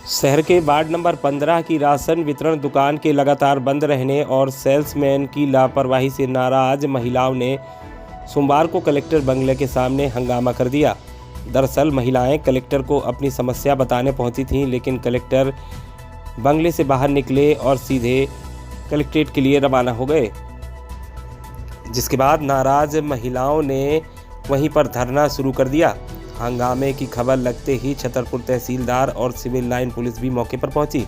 शहर के ward number 15 की राशन वितरण दुकान के लगातार बंद रहने और सेल्समैन की लापरवाही से नाराज महिलाओं ने सोमवार को कलेक्टर बंगले के सामने हंगामा कर दिया। दरअसल महिलाएं कलेक्टर को अपनी समस्या बताने पहुंची थीं, लेकिन कलेक्टर बंगले से बाहर निकले और सीधे कलेक्ट्रेट के लिए रवाना हो गए, जिसके बाद नाराज महिलाओं ने वहीं पर धरना शुरू कर दिया। हंगामे की खबर लगते ही छतरपुर तहसीलदार और सिविल लाइन पुलिस भी मौके पर पहुंची।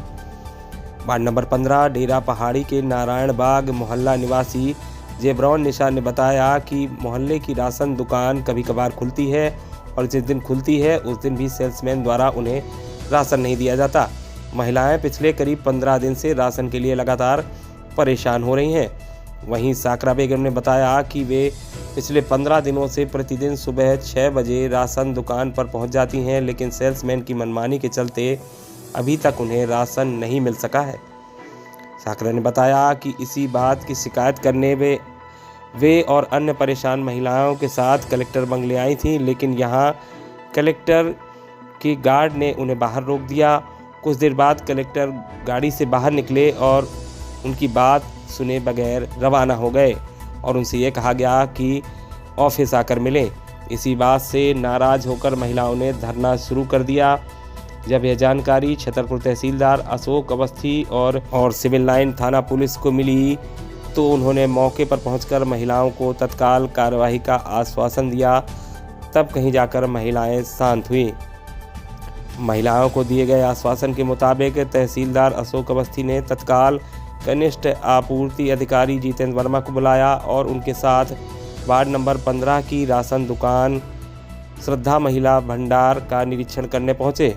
वार्ड नंबर 15 डेरा पहाड़ी के नारायण बाग मोहल्ला निवासी जेब्रॉन निशा ने बताया कि मोहल्ले की राशन दुकान कभी कभार खुलती है और जिस दिन खुलती है उस दिन भी सेल्समैन द्वारा उन्हें राशन नहीं दिया जाता। महिलाएं पिछले करीब 15 दिन से राशन के लिए लगातार परेशान हो रही हैं। वहीं साकरा बेगम ने बताया कि वे पिछले 15 दिनों से प्रतिदिन सुबह 6 बजे राशन दुकान पर पहुंच जाती हैं, लेकिन सेल्समैन की मनमानी के चलते अभी तक उन्हें राशन नहीं मिल सका है। साकरा ने बताया कि इसी बात की शिकायत करने वे और अन्य परेशान महिलाओं के साथ कलेक्टर बंगले आई थीं, लेकिन यहां कलेक्टर के गार्ड ने उन्हें बाहर रोक दिया। कुछ देर बाद कलेक्टर गाड़ी से बाहर निकले और उनकी बात सुने बगैर रवाना हो गए और उनसे ये कहा गया कि ऑफिस आकर मिलें। इसी बात से नाराज होकर महिलाओं ने धरना शुरू कर दिया। जब यह जानकारी छतरपुर तहसीलदार अशोक अवस्थी और सिविल लाइन थाना पुलिस को मिली तो उन्होंने मौके पर पहुंचकर महिलाओं को तत्काल कार्रवाई का आश्वासन दिया। तब कहीं जाकर महिलाएं शांत हुई। महिलाओं को दिए गए आश्वासन के मुताबिक तहसीलदार अशोक अवस्थी ने तत्काल कनिष्ठ आपूर्ति अधिकारी जितेंद्र वर्मा को बुलाया और उनके साथ वार्ड नंबर 15 की राशन दुकान श्रद्धा महिला भंडार का निरीक्षण करने पहुंचे।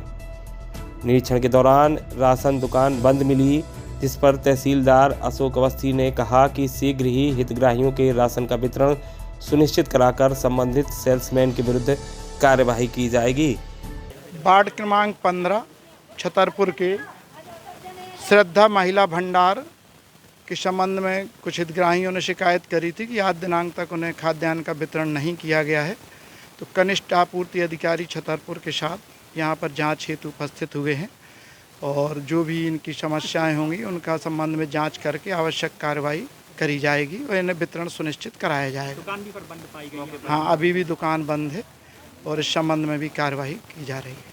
निरीक्षण के दौरान राशन दुकान बंद मिली, जिस पर तहसीलदार अशोक अवस्थी ने कहा कि शीघ्र ही हितग्राहियों के राशन का वितरण सुनिश्चित कराकर संबंधित सेल्समैन के विरुद्ध कार्यवाही की जाएगी। वार्ड क्रमांक 15 छतरपुर के श्रद्धा महिला भंडार के संबंध में कुछ हितग्राहियों ने शिकायत करी थी कि आज दिनांक तक उन्हें खाद्यान्न का वितरण नहीं किया गया है। तो कनिष्ठ आपूर्ति अधिकारी छतरपुर के साथ यहाँ पर जांच हेतु उपस्थित हुए हैं और जो भी इनकी समस्याएं होंगी उनका संबंध में जांच करके आवश्यक कार्रवाई करी जाएगी और इन्हें वितरण सुनिश्चित कराया जाएगा। दुकान भी पर बंद पाई गई है। हाँ, अभी भी दुकान बंद है और इस संबंध में भी कार्रवाई की जा रही है।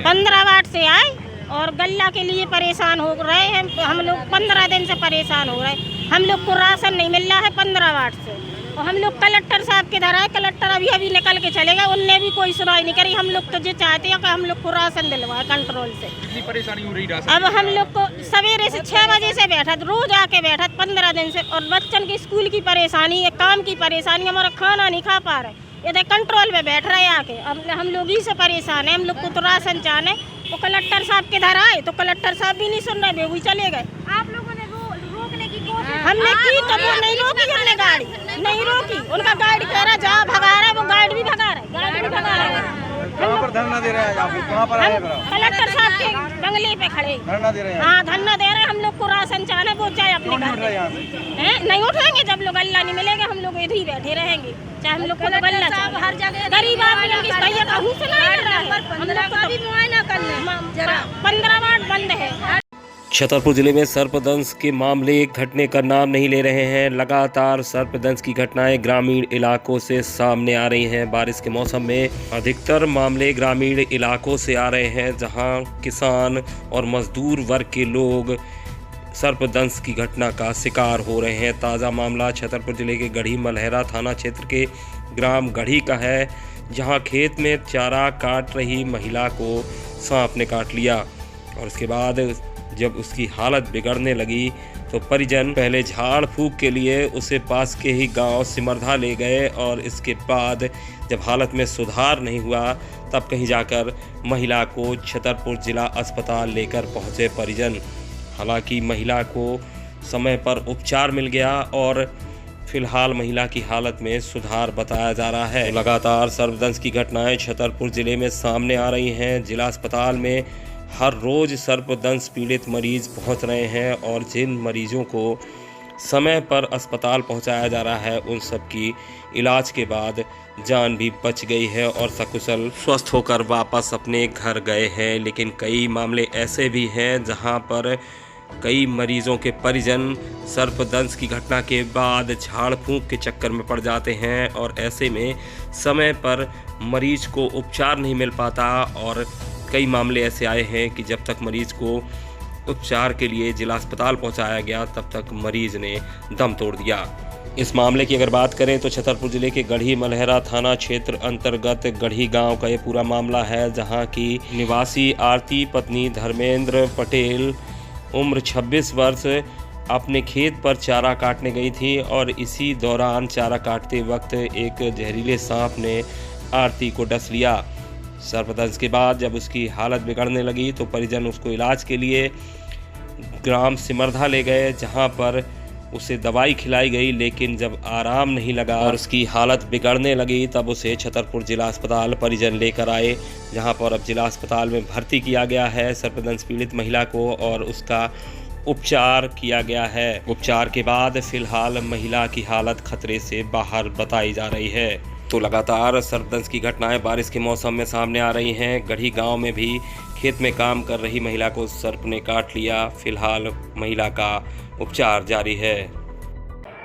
15 वार्ड से आए और गल्ला के लिए परेशान हो रहे हैं। हम लोग 15 दिन से परेशान हो रहे हैं। हम लोग को राशन नहीं मिल रहा है 15 वार्ड से और हम लोग कलेक्टर साहब के इधर आए। कलेक्टर अभी निकल के चले गए, उनने भी कोई सुनाई नहीं करी। हम लोग तो जो चाहते हैं कि हम लोग को राशन दिलवाए कंट्रोल से। कितनी परेशानी हो रही राशन? अब हम लोग को सवेरे से 6 बजे से बैठा, रोज आके बैठा 15 दिन से, और बच्चन की स्कूल की परेशानी है, काम की परेशानी, हमारा खाना नहीं खा पा रहे। इधर कंट्रोल में बैठ रहे आके। अब हम लोग ही से परेशान है। हम लोग को तो राशन चाहने तो कलेक्टर साहब के इधर आए तो कलेक्टर साहब भी नहीं सुन रहे, वही चले गए। आप लोगों ने रोकने की कोशिश हमने की तो वो नहीं रोकी, हमने गाड़ी नहीं रोकी। उनका गाड़ी कह रहा जा भगा रहा है, वो गाड़ी भी भगा रहा है, गाड़ी भी भगा रहा है। कहाँ पर धरना दे रहे हैं आप? कहाँ पर आए? कलेक्टर साहब के बंगले पे खड़े धरना दे रहे हैं। हाँ, धरना दे रहे हैं। हम लोग को राशन चाहना, वो चाहे अपने घर हैं नहीं उठेंगे। जब लोग अल्लाह नहीं मिलेगा हम लोग इधर ही बैठे रहेंगे, चाहे हम लोग को गल्ला हर जगह गरीब आदमी की भैया कहूँ से नहीं कर रहा है। हम लोग को भी मुआयना कर लें। 15 वार्ड बंद है। छतरपुर जिले में सर्पदंश के मामले घटने का नाम नहीं ले रहे हैं। लगातार सर्पदंश की घटनाएं ग्रामीण इलाकों से सामने आ रही हैं। बारिश के मौसम में अधिकतर मामले ग्रामीण इलाकों से आ रहे हैं, जहां किसान और मजदूर वर्ग के लोग सर्पदंश की घटना का शिकार हो रहे हैं। ताज़ा मामला छतरपुर जिले के गढ़ी मलहरा थाना क्षेत्र के ग्राम गढ़ी का है, जहां खेत में चारा काट रही महिला को सांप ने काट लिया और उसके बाद जब उसकी हालत बिगड़ने लगी तो परिजन पहले झाड़ फूंक के लिए उसे पास के ही गांव सिमरधा ले गए और इसके बाद जब हालत में सुधार नहीं हुआ तब कहीं जाकर महिला को छतरपुर जिला अस्पताल लेकर पहुंचे परिजन। हालांकि महिला को समय पर उपचार मिल गया और फिलहाल महिला की हालत में सुधार बताया जा रहा है। लगातार सर्पदंश की घटनाएं छतरपुर जिले में सामने आ रही हैं। जिला अस्पताल में हर रोज सर्पदंश पीड़ित मरीज पहुंच रहे हैं और जिन मरीजों को समय पर अस्पताल पहुंचाया जा रहा है, उन सब की इलाज के बाद जान भी बच गई है और सकुशल स्वस्थ होकर वापस अपने घर गए हैं। लेकिन कई मामले ऐसे भी हैं जहां पर कई मरीजों के परिजन सर्पदंश की घटना के बाद झाड़ फूंक के चक्कर में पड़ जाते हैं और ऐसे में समय पर मरीज को उपचार नहीं मिल पाता और कई मामले ऐसे आए हैं कि जब तक मरीज को उपचार के लिए जिला अस्पताल पहुंचाया गया तब तक मरीज ने दम तोड़ दिया। इस मामले की अगर बात करें तो छतरपुर जिले के गढ़ी मलहरा थाना क्षेत्र अंतर्गत गढ़ी गांव का ये पूरा मामला है, जहां की निवासी आरती पत्नी धर्मेंद्र पटेल उम्र 26 वर्ष अपने खेत पर चारा काटने गई थी और इसी दौरान चारा काटते वक्त एक जहरीले सांप ने आरती को डस लिया। सर्पदंश के बाद जब उसकी हालत बिगड़ने लगी तो परिजन उसको इलाज के लिए ग्राम सिमरधा ले गए, जहां पर उसे दवाई खिलाई गई। लेकिन जब आराम नहीं लगा और उसकी हालत बिगड़ने लगी तब उसे छतरपुर जिला अस्पताल परिजन लेकर आए, जहां पर अब जिला अस्पताल में भर्ती किया गया है सर्पदंश पीड़ित महिला को और उसका उपचार किया गया है। उपचार के बाद फिलहाल महिला की हालत खतरे से बाहर बताई जा रही है। तो लगातार सर्पदंश की घटनाएं बारिश के मौसम में सामने आ रही हैं। गढ़ी गांव में भी खेत में काम कर रही महिला को सर्प ने काट लिया। फिलहाल महिला का उपचार जारी है।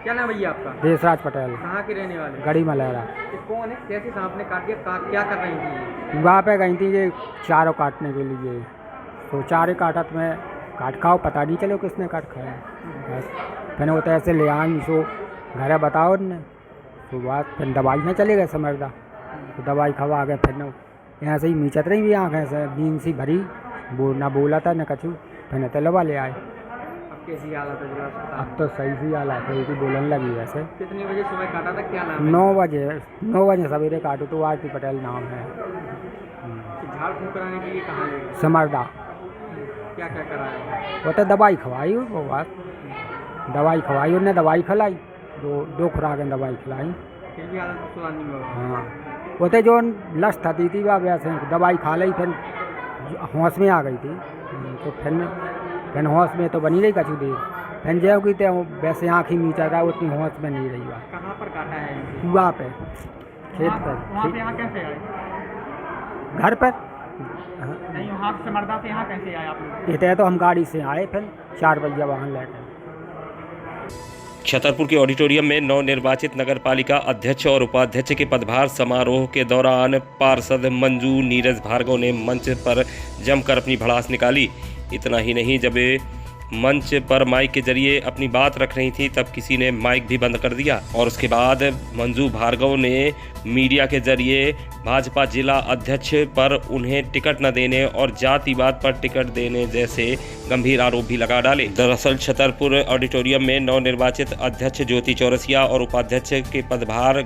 क्या नाम है भैया आपका? देशराज पटेल, कहाँ के रहने वाले? गढ़ी मलहरा। ये कौन है? कैसे सांप ने काट दिया? क्या कर रही थी? वहाँ पे गई थी ये चारों काटने के लिए, तो चारे काटत में काट खाओ, पता नहीं चलो किसने काट खाया। बस फिर वो तो ऐसे ले आई सो घर बताओ ने, तो बात फिर दवाई में चले गए समझदा, तो दवाई खवा गए। फिर न यहाँ से ही मीचत रही भी आँखें से नींद सी भरी, ना बोला था न कछू, फिर तलवा ले आए। अब कैसी हालत है जिला अस्पताल? अब तो सही सी हालत है, कि बोलने लगी वैसे। कितने बजे सुबह काटा था? क्या नाम है? 9 बजे सवेरे काटो, तो आरती पटेल नाम है। झाड़ फूंक कराने के लिए कहाँ ले गए? समरदा। क्या क्या कराया? वो तो दवाई खवाई, वो बात दवाई खवाई, उन्हें दवाई खिलाई, दो खुराकें दवाई खिलाई। फिर भी हालत सुधार नहीं हुआ? हाँ, वो तो जो लस थी थी वह वैसे दवाई खा ली, फिर होश में आ गई थी, तो फिर होश में तो बनी रही कछू देर, फिर जो की तो वैसे आँख ही नीचा था, उतनी होश में नहीं रही। वह कहाँ पर काटा है? कुआ पे, खेत पर। वहाँ पे यहाँ कैसे आए? घर पर नहीं, वहाँ से मर्दा से यहाँ कैसे आए आप लोग? इतने तो हम गाड़ी से आए, फिर 4 बजे वाहन लेकर। छतरपुर के ऑडिटोरियम में नवनिर्वाचित नगरपालिका अध्यक्ष और उपाध्यक्ष के पदभार समारोह के दौरान पार्षद मंजू नीरज भार्गव ने मंच पर जमकर अपनी भड़ास निकाली। इतना ही नहीं, जब वे मंच पर माइक के जरिए अपनी बात रख रही थी तब किसी ने माइक भी बंद कर दिया और उसके बाद मंजू भार्गव ने मीडिया के जरिए भाजपा जिला अध्यक्ष पर उन्हें टिकट न देने और जातिवाद पर टिकट देने जैसे गंभीर आरोप भी लगा डाले। दरअसल छतरपुर ऑडिटोरियम में नवनिर्वाचित अध्यक्ष ज्योति चौरसिया और उपाध्यक्ष के पदभार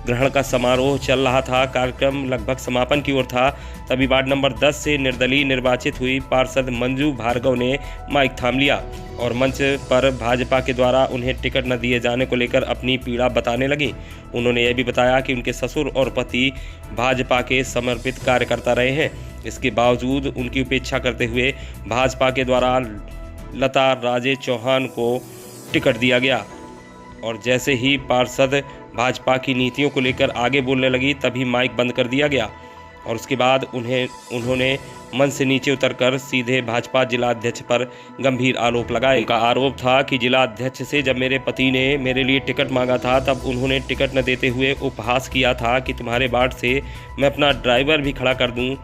ग्रहण का समारोह चल रहा था। कार्यक्रम लगभग समापन की ओर था, तभी वार्ड नंबर 10 से निर्दलीय निर्वाचित हुई पार्षद मंजू भार्गव ने माइक थाम लिया और मंच पर भाजपा के द्वारा उन्हें टिकट न दिए जाने को लेकर अपनी पीड़ा बताने लगी। उन्होंने यह भी बताया कि उनके ससुर और पति भाजपा के समर्पित कार्यकर्ता रहे हैं, इसके बावजूद उनकी उपेक्षा करते हुए भाजपा के द्वारा लता राजे चौहान को टिकट दिया गया और जैसे ही पार्षद भाजपा की नीतियों को लेकर आगे बोलने लगी तभी माइक बंद कर दिया गया और उसके बाद उन्होंने मंच से नीचे उतरकर सीधे भाजपा जिला अध्यक्ष पर गंभीर आरोप लगाए। उनका आरोप था कि जिला अध्यक्ष से जब मेरे पति ने मेरे लिए टिकट मांगा था तब उन्होंने टिकट न देते हुए उपहास किया था कि तुम्हारे वार्ड से मैं अपना ड्राइवर भी खड़ा कर दूं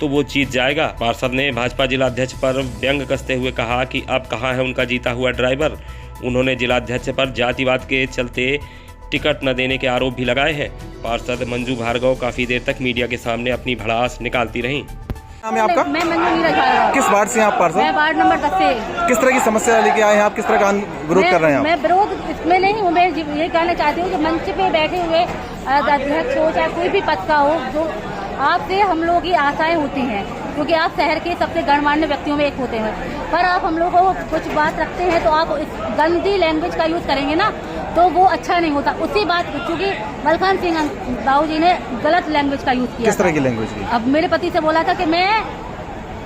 तो वो जीत जाएगा। पार्षद ने भाजपा जिला अध्यक्ष पर व्यंग कसते हुए कहा कि अब कहाँ है उनका जीता हुआ ड्राइवर। उन्होंने जिला अध्यक्ष पर जातिवाद के चलते टिकट न देने के आरोप भी लगाए हैं। पार्षद मंजू भार्गव काफी देर तक मीडिया के सामने अपनी भड़ास निकालती रहीं। नाम है आपका? मैं मंजू नीरज भार्गव। किस वार्ड से हैं आप पार्षद? मैं वार्ड नंबर 10 से। किस तरह की समस्या लेके आए हैं आप? किस तरह का विरोध कर रहे हैं आप? मैं विरोध इसमें नहीं हूँ, मैं ये कहना चाहती हूँ कि मंच पे बैठे हुए अध्यक्ष हो चाहे कोई भी पद का हो, जो आपसे हम लोगों की आशाएं होती हैं, क्योंकि आप शहर के सबसे गणमान्य व्यक्तियों में एक होते हैं, पर आप हम लोगों को कुछ बात रखते हैं तो आप इस गंदी लैंग्वेज का यूज़ करेंगे ना तो वो अच्छा नहीं होता। उसी बात क्योंकि मलखान सिंह बाबू जी ने गलत लैंग्वेज का यूज़ किया। किस तरह की लैंग्वेज की? अब मेरे पति से बोला था कि मैं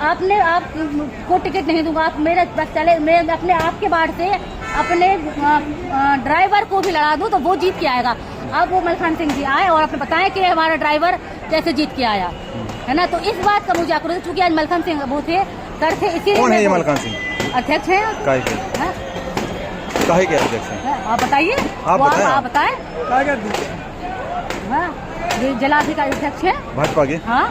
आपको टिकट नहीं दूंगा, आप मेरे बस चले, मैं अपने आपके बाढ़ से अपने ड्राइवर को भी लड़ा दूं तो वो जीत के आएगा। अब वो मलखान सिंह जी आए और अपने बताएं कि हमारा ड्राइवर कैसे जीत के आया, है ना। तो इस बात का मुझे आक्रोश, क्योंकि आज मलखान सिंह वो थे सर थे, इसीलिए कौन है ये मलखान सिंह? अध्यक्ष है। काहे के अध्यक्ष हैं? आप बताइए, आप बताएं। हाँ, जिलाधिकारी अध्यक्ष है भाजपा के। हाँ,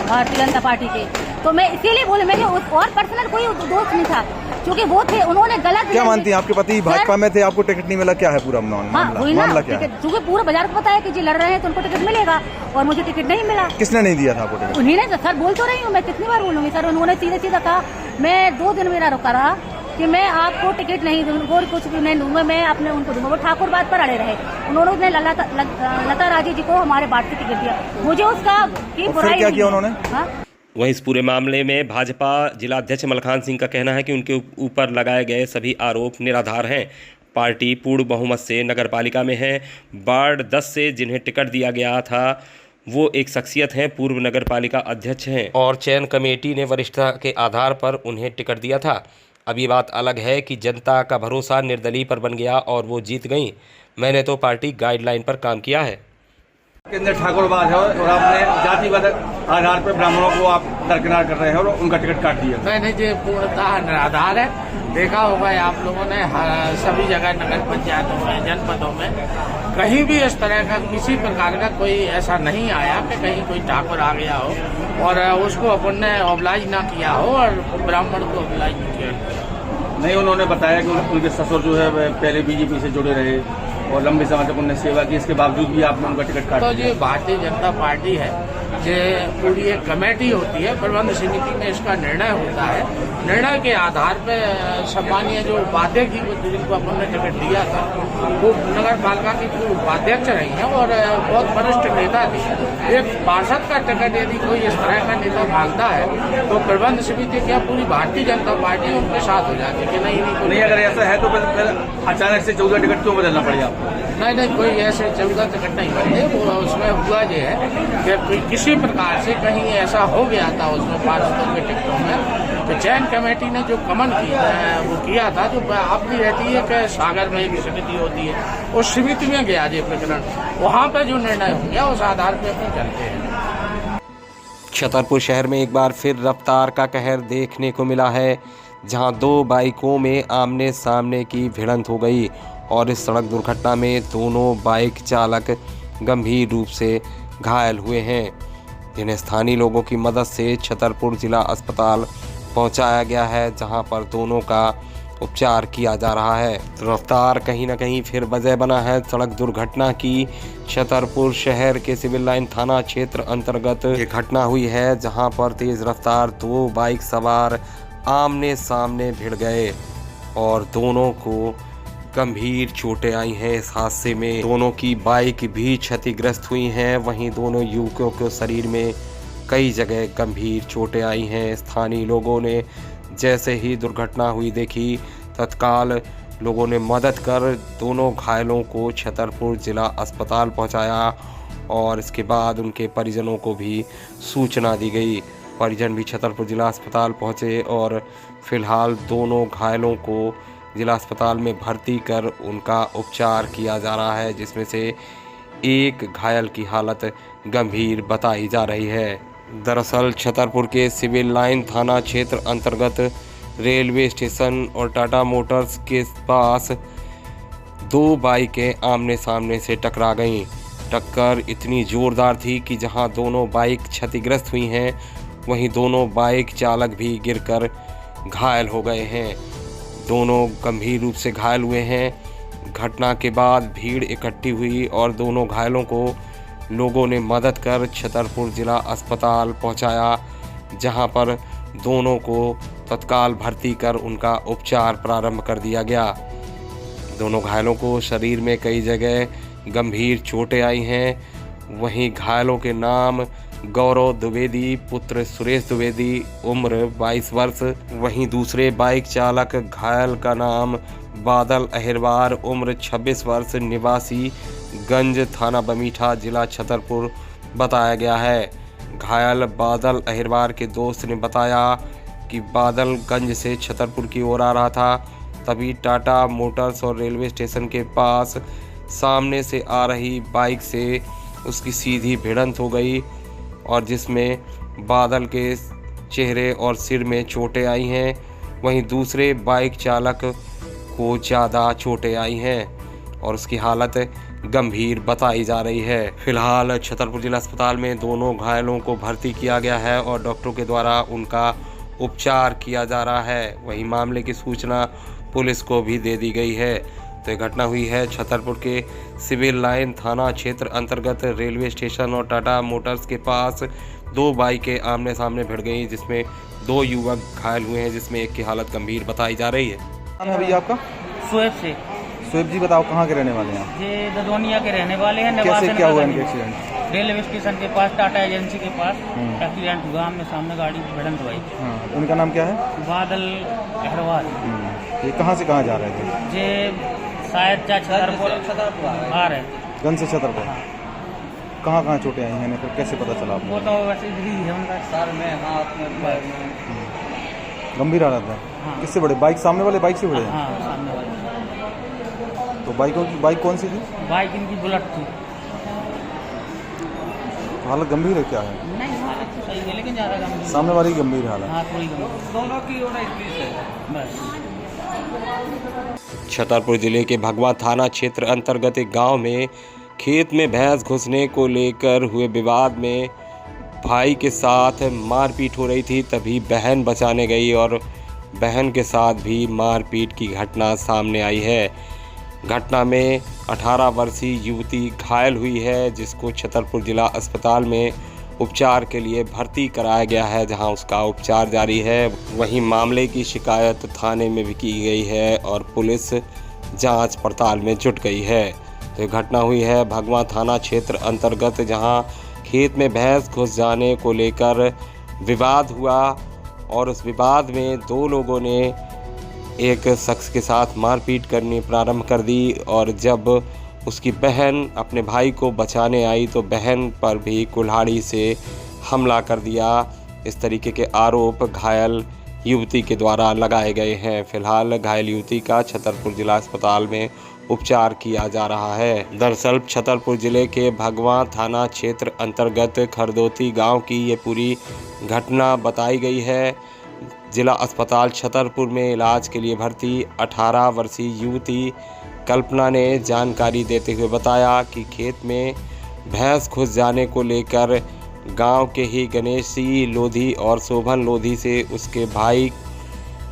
भारतीय जनता पार्टी के। तो मैं इसीलिए बोले, मैं और पर्सनल कोई दोस्त नहीं था, क्योंकि वो थे, उन्होंने गलत। क्या मानती हैं आपके पति भाजपा में थे, आपको टिकट नहीं मिला, क्या है पूरा मामला क्या है? क्योंकि पूरा बाजार को पता है कि जी लड़ रहे हैं तो उनको टिकट मिलेगा, और मुझे टिकट नहीं मिला। किसने नहीं दिया था आपको टिकट? उन्हीं ने। सर बोल तो रही हूँ, मैं कितनी बार बोलूंगी सर। उन्होंने सीधे सीधा कहा, मैं 2 दिन मेरा रुका रहा कि मैं आपको टिकट नहीं दूंगा, कुछ भी नहीं दूंगा, मैं अपने उनको दूंगा। वो ठाकुर बात पर अड़े रहे। उन्होंने लता राजी जी को हमारे बात से टिकट दिया। मुझे उसका बुराई क्या किया उन्होंने? वहीं इस पूरे मामले में भाजपा जिलाध्यक्ष मलखान सिंह का कहना है कि उनके ऊपर लगाए गए सभी आरोप निराधार हैं। पार्टी पूर्ण बहुमत से नगरपालिका में है। वार्ड 10 से जिन्हें टिकट दिया गया था वो एक शख्सियत हैं, पूर्व नगरपालिका अध्यक्ष हैं, और चयन कमेटी ने वरिष्ठता के आधार पर उन्हें टिकट दिया था। अब ये बात अलग है कि जनता का भरोसा निर्दलीय पर बन गया और वो जीत गई। मैंने तो पार्टी गाइडलाइन पर काम किया है। के अंदर ठाकुरवाद है और आपने जातिवाद आधार पर ब्राह्मणों को आप दरकिनार कर रहे हैं और उनका टिकट काट दिया। नहीं, ये पूर्णतः निराधार है। देखा होगा आप लोगों ने सभी जगह नगर पंचायतों में, जनपदों में कहीं भी इस तरह का किसी प्रकार का कोई ऐसा नहीं आया कि कहीं कोई ठाकुर आ गया हो और उसको अपन ने ऑब्लाइज ना किया हो और ब्राह्मण को ऑब्लाइज नहीं किया। नहीं, उन्होंने बताया कि उनके ससुर जो है पहले बीजेपी से जुड़े रहे और लंबे समय तक उन्होंने सेवा की, इसके बावजूद भी आपने उनका टिकट काट दिया। तो ये भारतीय जनता पार्टी है, ये पूरी एक कमेटी होती है, प्रबंध समिति में इसका निर्णय होता है। निर्णय के आधार पे सम्मानीय जो उपाध्यक्ष जी जिनको अपन ने टिकट दिया था वो नगर पालिका की पूर्व उपाध्यक्ष रही हैं और बहुत वरिष्ठ नेता थी। एक पार्षद का टिकट यदि कोई इस तरह का नेता मांगता है तो प्रबंध समिति क्या पूरी भारतीय जनता पार्टी उनके साथ हो जाती है कि नहीं, अगर ऐसा है तो फिर अचानक से 14 टिकट क्यों बदलना पड़े आपको? नहीं, कोई ऐसे 14 टिकट नहीं बने। वो उसमें हुआ ये है कि किसी प्रकार से कहीं ऐसा हो गया था उसमें पार्षदों के टिकटों में, तो चयन कमेटी ने जो कमन वो किया था, जो अपनी रहती है कि सागर में एक समिति होती है, उस समिति में गया ये प्रकरण, वहाँ पर जो निर्णय हो गया उस आधार पर अपने चलते हैं। छतरपुर शहर में एक बार फिर रफ्तार का कहर देखने को मिला है, जहां 2 बाइकों में आमने सामने की भिड़ंत हो गई और इस सड़क दुर्घटना में दोनों बाइक चालक गंभीर रूप से घायल हुए हैं, जिन्हें स्थानीय लोगों की मदद से छतरपुर जिला अस्पताल पहुंचाया गया है, जहां पर दोनों का उपचार किया जा रहा है। तो रफ्तार कहीं न कहीं फिर वजह बना है सड़क दुर्घटना की। छतरपुर शहर के सिविल लाइन थाना क्षेत्र अंतर्गत ये घटना हुई है, जहां पर तेज रफ्तार 2 बाइक सवार आमने सामने भिड़ गए और दोनों को गंभीर चोटें आई हैं। इस हादसे में दोनों की बाइक भी क्षतिग्रस्त हुई हैं। वहीं दोनों युवकों के शरीर में कई जगह गंभीर चोटें आई हैं। स्थानीय लोगों ने जैसे ही दुर्घटना हुई देखी, तत्काल लोगों ने मदद कर दोनों घायलों को छतरपुर जिला अस्पताल पहुंचाया और इसके बाद उनके परिजनों को भी सूचना दी गई। परिजन भी छतरपुर जिला अस्पताल पहुंचे और फिलहाल दोनों घायलों को जिला अस्पताल में भर्ती कर उनका उपचार किया जा रहा है, जिसमें से एक घायल की हालत गंभीर बताई जा रही है। दरअसल छतरपुर के सिविल लाइन थाना क्षेत्र अंतर्गत रेलवे स्टेशन और टाटा मोटर्स के पास 2 बाइकें आमने सामने से टकरा गईं। टक्कर इतनी जोरदार थी कि जहां दोनों बाइक क्षतिग्रस्त हुई हैं, वहीं दोनों बाइक चालक भी गिरकर घायल हो गए हैं। दोनों गंभीर रूप से घायल हुए हैं। घटना के बाद भीड़ इकट्ठी हुई और दोनों घायलों को लोगों ने मदद कर छतरपुर जिला अस्पताल पहुंचाया, जहां पर दोनों को तत्काल भर्ती कर उनका उपचार प्रारंभ कर दिया गया। दोनों घायलों को शरीर में कई जगह गंभीर चोटें आई हैं। वहीं घायलों के नाम गौरव द्विवेदी पुत्र सुरेश द्विवेदी उम्र 22 वर्ष। वहीं दूसरे बाइक चालक घायल का नाम बादल अहिरवार उम्र 26 वर्ष निवासी गंज थाना बमीठा जिला छतरपुर बताया गया है। घायल बादल अहिरवार के दोस्त ने बताया कि बादल गंज से छतरपुर की ओर आ रहा था, तभी टाटा मोटर्स और रेलवे स्टेशन के पास सामने से आ रही बाइक से उसकी सीधी भिड़ंत हो गई और जिसमें बादल के चेहरे और सिर में चोटें आई हैं। वहीं दूसरे बाइक चालक को ज़्यादा चोटें आई हैं और उसकी हालत गंभीर बताई जा रही है। फिलहाल छतरपुर जिला अस्पताल में दोनों घायलों को भर्ती किया गया है और डॉक्टरों के द्वारा उनका उपचार किया जा रहा है। वहीं मामले की सूचना पुलिस को भी दे दी गई है। तो ये घटना हुई है छतरपुर के सिविल लाइन थाना क्षेत्र अंतर्गत रेलवे स्टेशन और टाटा मोटर्स के पास। दो बाइकें आमने सामने भिड़ गई जिसमें दो युवक घायल हुए हैं, जिसमें एक की हालत गंभीर बताई जा रही है। नाम है भैया आपका? शोएब से। शोएब जी बताओ, कहाँ के रहने वाले हैं आप? ये ददोनिया के रहने वाले हैं। कैसे क्या हुआ इनके एक्सीडेंट? रेलवे स्टेशन के पास टाटा एजेंसी के पास एक्सीडेंट हुआ। हमने सामने गाड़ी भिड़ंत हुई। हाँ, उनका नाम क्या है? बादल अग्रवाल। ये कहाँ से कहाँ जा रहे थे? ये शायद छतरपुर आ रहे। गंज से छतरपुर। कहाँ कहाँ चोटें आई हैं, फिर कैसे पता चला आपको? वो तो वैसे इधर ही है उनका, सर में, हाथ में, पैर में। गंभीर हालत है। हाँ। किससे बड़े? बाइक सामने वाले बाइक से बड़े हैं? हाँ, सामने वाले। तो बाइक कौन सी थी? बाइक इनकी बुलेट थी। तो हालत गंभीर है क्या है? नहीं, हालत तो सही है लेकिन ज़्यादा गंभीर। सामने वाली हालत हालत? हाँ, थोड़ी गंभीर। दोनों की हो रही है बस। छतरपुर जिले के भगवा थाना क्षेत्र अंतर्गत एक गांव में खेत में भैंस घुसने को लेकर हुए विवाद में भाई के साथ मारपीट हो रही थी। तभी बहन बचाने गई और बहन के साथ भी मारपीट की घटना सामने आई है। घटना में 18 वर्षीय युवती घायल हुई है, जिसको छतरपुर जिला अस्पताल में उपचार के लिए भर्ती कराया गया है, जहां उसका उपचार जारी है। वहीं मामले की शिकायत थाने में भी की गई है और पुलिस जांच पड़ताल में जुट गई है। तो ये घटना हुई है भगवा थाना क्षेत्र अंतर्गत, जहां खेत में भैंस घुस जाने को लेकर विवाद हुआ और उस विवाद में दो लोगों ने एक शख्स के साथ मारपीट करनी प्रारंभ कर दी और जब उसकी बहन अपने भाई को बचाने आई तो बहन पर भी कुल्हाड़ी से हमला कर दिया। इस तरीके के आरोप घायल युवती के द्वारा लगाए गए हैं। फिलहाल घायल युवती का छतरपुर जिला अस्पताल में उपचार किया जा रहा है। दरअसल छतरपुर जिले के भगवा थाना क्षेत्र अंतर्गत खरदोती गांव की ये पूरी घटना बताई गई है। जिला अस्पताल छतरपुर में इलाज के लिए भर्ती 18 वर्षीय युवती कल्पना ने जानकारी देते हुए बताया कि खेत में भैंस घुस जाने को लेकर गांव के ही गणेशी लोधी और शोभन लोधी से उसके भाई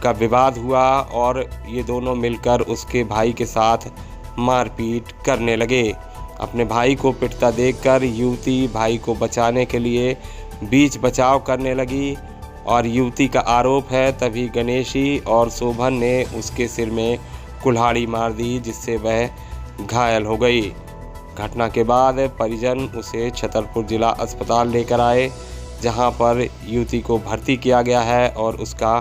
का विवाद हुआ और ये दोनों मिलकर उसके भाई के साथ मारपीट करने लगे। अपने भाई को पिटता देखकर युवती भाई को बचाने के लिए बीच बचाव करने लगी और युवती का आरोप है तभी गणेशी और शोभन ने उसके सिर में कुल्हाड़ी मार दी, जिससे वह घायल हो गई। घटना के बाद परिजन उसे छतरपुर जिला अस्पताल लेकर आए, जहां पर युवती को भर्ती किया गया है और उसका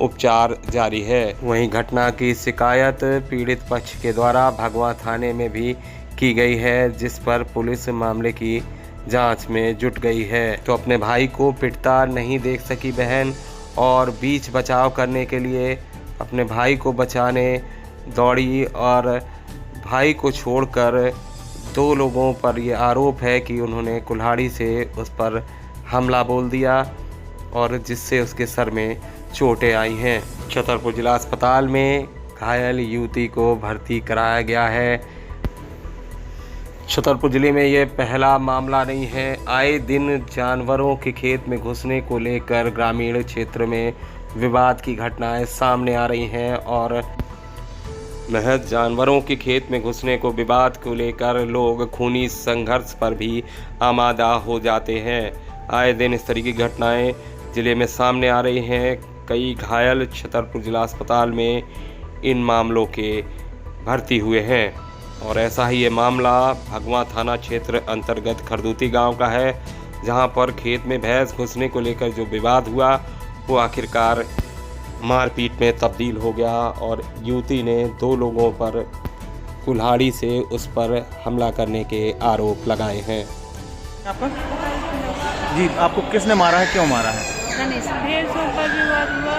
उपचार जारी है। वहीं घटना की शिकायत पीड़ित पक्ष के द्वारा भगवा थाने में भी की गई है, जिस पर पुलिस मामले की जांच में जुट गई है। तो अपने भाई को पिटता नहीं देख सकी बहन और बीच बचाव करने के लिए अपने भाई को बचाने दौड़ी और भाई को छोड़कर दो लोगों पर यह आरोप है कि उन्होंने कुल्हाड़ी से उस पर हमला बोल दिया और जिससे उसके सर में चोटें आई हैं। छतरपुर जिला अस्पताल में घायल युवती को भर्ती कराया गया है। छतरपुर जिले में ये पहला मामला नहीं है। आए दिन जानवरों के खेत में घुसने को लेकर ग्रामीण क्षेत्र में विवाद की घटनाएं सामने आ रही हैं और महज जानवरों के खेत में घुसने को विवाद को लेकर लोग खूनी संघर्ष पर भी आमादा हो जाते हैं। आए दिन इस तरह की घटनाएं जिले में सामने आ रही हैं। कई घायल छतरपुर जिला अस्पताल में इन मामलों के भर्ती हुए हैं और ऐसा ही ये मामला भगवा थाना क्षेत्र अंतर्गत खरदूती गांव का है, जहां पर खेत में भैंस घुसने को लेकर जो विवाद हुआ वो आखिरकार मारपीट में तब्दील हो गया और युवती ने दो लोगों पर कुल्हाड़ी से उस पर हमला करने के आरोप लगाए हैं। आपका जी, आपको किसने मारा है, क्यों मारा है? भैंसों का विवाद हुआ,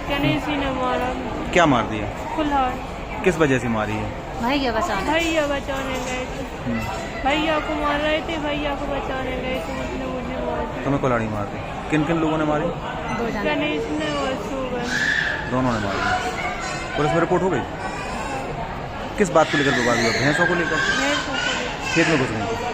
क्या गणेश जी ने मारा। क्या मार दिया? कुल्हाड़। किस वजह से मारी है? भैया बचाने गए थे। भैया को मार रहे थे, भैया को बचाने गए थे, मतलब मुझे मार दी। तुम्हें कुल्हाड़ी मार दी? किन किन लोगों ने मारी? गणेश ने और सुगन, दोनों ने मारी। पुलिस में रिपोर्ट हो गई? किस बात को लेकर विवाद हुआ? भैंसों को लेकर? खेत में घुस गई।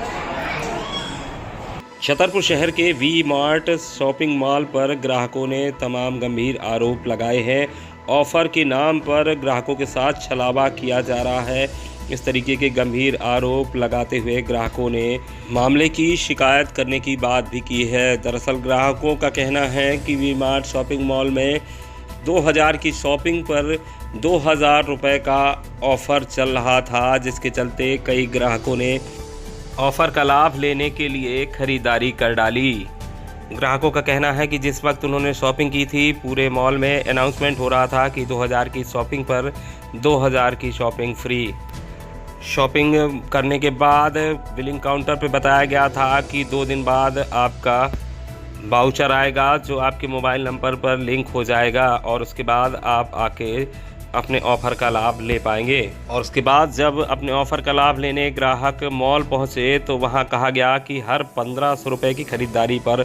छतरपुर शहर के वी मार्ट शॉपिंग मॉल पर ग्राहकों ने तमाम गंभीर आरोप लगाए हैं। ऑफर के नाम पर ग्राहकों के साथ छलावा किया जा रहा है। इस तरीके के गंभीर आरोप लगाते हुए ग्राहकों ने मामले की शिकायत करने की बात भी की है। दरअसल ग्राहकों का कहना है कि वी मार्ट शॉपिंग मॉल में 2000 की शॉपिंग पर 2000 रुपये का ऑफ़र चल रहा था, जिसके चलते कई ग्राहकों ने ऑफ़र का लाभ लेने के लिए ख़रीदारी कर डाली। ग्राहकों का कहना है कि जिस वक्त उन्होंने शॉपिंग की थी, पूरे मॉल में अनाउंसमेंट हो रहा था कि 2000 की शॉपिंग पर 2000 की शॉपिंग फ्री। शॉपिंग करने के बाद बिलिंग काउंटर पर बताया गया था कि 2 दिन बाद आपका वाउचर आएगा जो आपके मोबाइल नंबर पर लिंक हो जाएगा और उसके बाद आप आके अपने ऑफ़र का लाभ ले पाएंगे। और उसके बाद जब अपने ऑफ़र का लाभ लेने ग्राहक मॉल पहुंचे तो वहां कहा गया कि हर 1500 रुपये की ख़रीदारी पर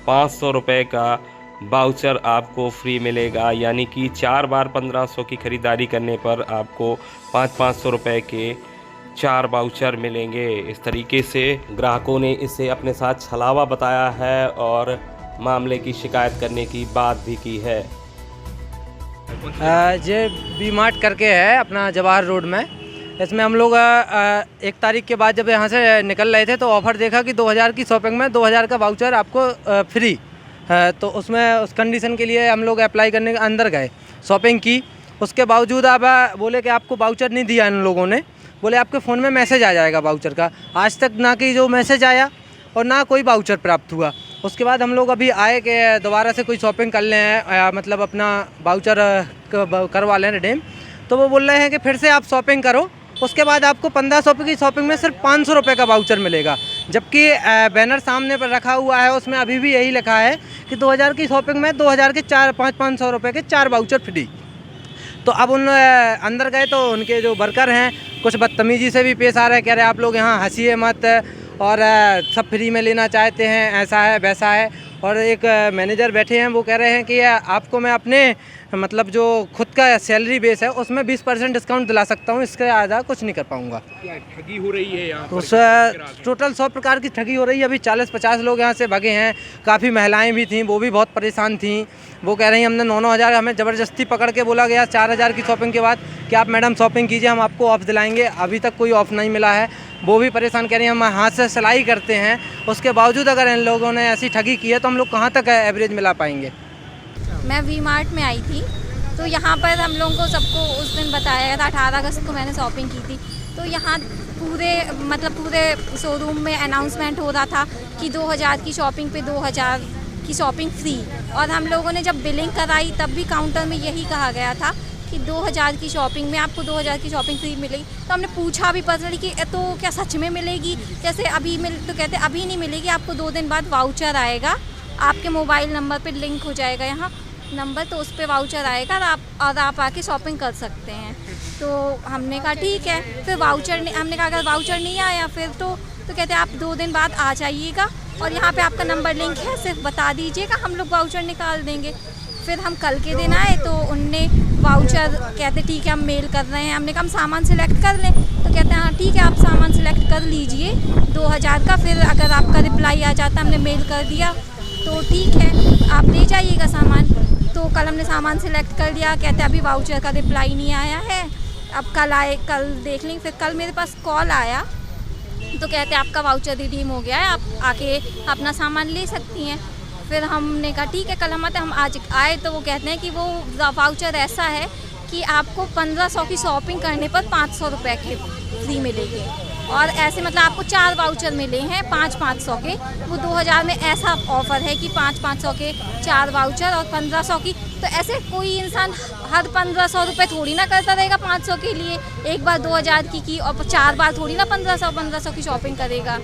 500 रुपये का वाउचर आपको फ्री मिलेगा, यानी कि 4 बार 1500 की ख़रीदारी करने पर आपको 500 रुपये के 4 वाउचर मिलेंगे। इस तरीके से ग्राहकों ने इसे अपने साथ छलावा बताया है और मामले की शिकायत करने की बात भी की है। ये वी मार्ट करके है अपना जवाहर रोड में। इसमें हम लोग 1 तारीख के बाद जब यहाँ से निकल रहे थे तो ऑफ़र देखा कि 2000 की शॉपिंग में 2000 का वाउचर आपको फ्री है। तो उसमें उस कंडीशन के लिए हम लोग अप्लाई करने के अंदर गए, शॉपिंग की। उसके बावजूद आप बोले कि आपको वाउचर नहीं दिया इन लोगों ने, बोले आपके फ़ोन में मैसेज आ जाएगा वाउचर का। आज तक ना कि जो मैसेज आया और ना कोई वाउचर प्राप्त हुआ। उसके बाद हम लोग अभी आए कि दोबारा से कोई शॉपिंग कर लें, मतलब अपना वाउचर करवा लें रिडीम। तो वो बोल रहे हैं कि फिर से आप शॉपिंग करो, उसके बाद आपको 1500 रुपये की शॉपिंग में सिर्फ 500 रुपये का वाउचर मिलेगा। जबकि बैनर सामने पर रखा हुआ है, उसमें अभी भी यही लिखा है कि 2000 की शॉपिंग में 2000 के 500 रुपये के 4 वाउचर फ्री। तो अब उन अंदर गए तो उनके जो वर्कर हैं कुछ बदतमीज़ी से भी पेश आ रहे हैं, कह रहे आप लोग यहाँ हंसिए मत और सब फ्री में लेना चाहते हैं, ऐसा है वैसा है। और एक मैनेजर बैठे हैं, वो कह रहे हैं कि आपको मैं अपने मतलब जो खुद का सैलरी बेस है उसमें 20% डिस्काउंट दिला सकता हूँ, इसके ज़्यादा कुछ नहीं कर पाऊँगा। ठगी हो रही है यहाँ उस टोटल 100 प्रकार की ठगी हो रही है। अभी 40-50 लोग यहाँ से भगे हैं। काफ़ी महिलाएं भी थीं, वो भी बहुत परेशान थीं। वो कह रही हैं हमने 9-9 हज़ार, हमें ज़बरदस्ती पकड़ के बोला गया 4000 की शॉपिंग के बाद कि आप मैडम शॉपिंग कीजिए, हम आपको ऑफ दिलाएंगे। अभी तक कोई ऑफ नहीं मिला है। वो भी परेशान, कह रही हैं हम हाथ से सिलाई करते हैं, उसके बावजूद अगर इन लोगों ने ऐसी ठगी की है तो हम लोग कहाँ तक एवरेज मिला पाएंगे। मैं वी मार्ट में आई थी तो यहाँ पर हम लोगों को सबको उस दिन बताया गया था, 18 अगस्त को मैंने शॉपिंग की थी। तो यहाँ पूरे शोरूम में अनाउंसमेंट हो रहा था कि 2000 की शॉपिंग पे 2000 की शॉपिंग फ्री। और हम लोगों ने जब बिलिंग कराई तब भी काउंटर में यही कहा गया था कि 2000 की शॉपिंग में आपको 2000 की शॉपिंग फ्री मिलेगी। तो हमने पूछा भी पर्सनली कि तो क्या सच में मिलेगी, जैसे अभी तो कहते अभी नहीं मिलेगी, आपको 2 दिन बाद वाउचर आएगा, आपके मोबाइल नंबर पे लिंक हो जाएगा यहाँ नंबर, तो उस पर वाउचर आएगा और आप आके शॉपिंग कर सकते हैं। तो हमने कहा ठीक है। फिर वाउचर नहीं, हमने कहा अगर वाउचर नहीं आया फिर तो कहते आप 2 दिन बाद आ जाइएगा और यहाँ पे आपका नंबर लिंक है, सिर्फ बता दीजिएगा, हम लोग वाउचर निकाल देंगे। फिर हम कल के दिन आए तो उनने वाउचर कहते ठीक है हम मेल कर रहे हैं। हमने कहा हम सामान सिलेक्ट कर लें, तो कहते हैं हाँ ठीक है आप सामान सिलेक्ट कर लीजिए 2000 का, फिर अगर आपका रिप्लाई आ जाता, हमने मेल कर दिया तो ठीक है आप ले जाइएगा सामान। तो कल हमने सामान सिलेक्ट कर लिया, कहते अभी वाउचर का रिप्लाई नहीं आया है, अब कल देख लेंगे। फिर कल मेरे पास कॉल आया तो कहते आपका वाउचर रिडीम हो गया है, आप आके अपना सामान ले सकती हैं। फिर हमने कहा ठीक है, कल हम आज आए तो वो कहते हैं कि वो वाउचर ऐसा है कि आपको 1500 की शॉपिंग करने पर 500 रुपये के फ्री मिलेगी। और ऐसे मतलब आपको 4 वाउचर मिले हैं 500 के। वो 2000 में ऐसा ऑफ़र है कि 500 के 4 वाउचर और 1500 की। तो ऐसे कोई इंसान हर 1500 रुपये थोड़ी ना करता रहेगा 500 के लिए। एक बार 2000 की और 4 बार थोड़ी ना 1500 की शॉपिंग करेगा।